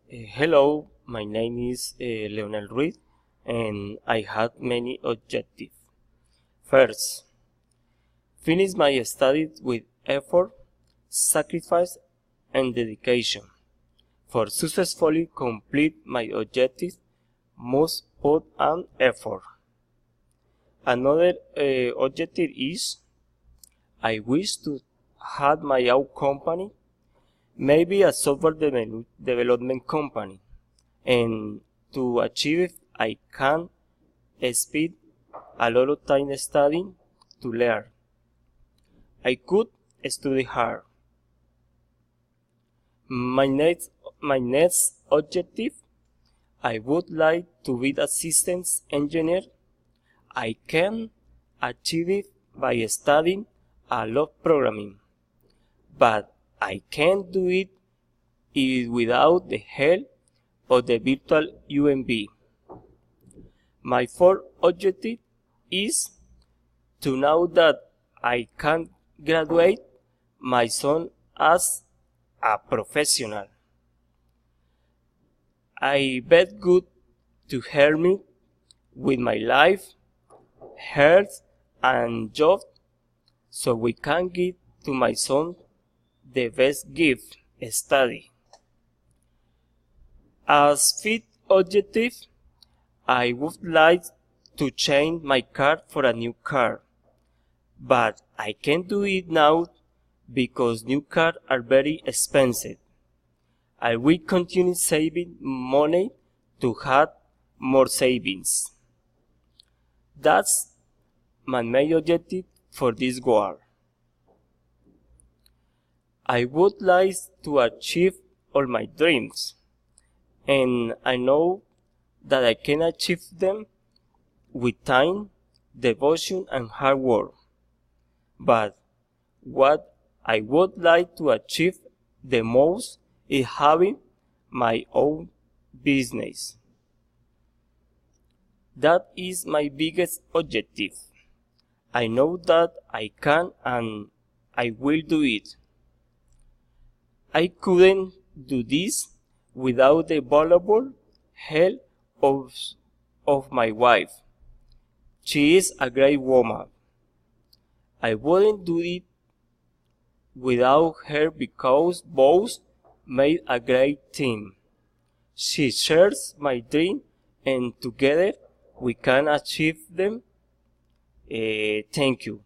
Hello, my name is Leonel Ruiz, and I had many objectives. First, finish my studies with effort, sacrifice, and dedication. For successfully complete my objectives, must put an effort. Another objective is I wish to have my own company, maybe a software development company. And to achieve it, I can spend a lot of time studying to learn. I could study hard. My next objective, I would like to be a systems engineer. I can achieve it by studying a lot of programming, but I can't do it without the help of the virtual UMB. My fourth objective is to know that I can graduate my son as a professional. I bet good to help me with my life, health, and job, so we can give to my son the best gift, study. As fifth objective, I would like to change my car for a new car, but I can't do it now because new cars are very expensive. I will continue saving money to have more savings. That's my main objective for this goal. I would like to achieve all my dreams, and I know that I can achieve them with time, devotion, and hard work. But what I would like to achieve the most is having my own business. That is my biggest objective. I know that I can and I will do it. I couldn't do this without the valuable help of my wife. She is a great woman. I wouldn't do it without her because both made a great team. She shares my dream and together we can achieve them. Thank you.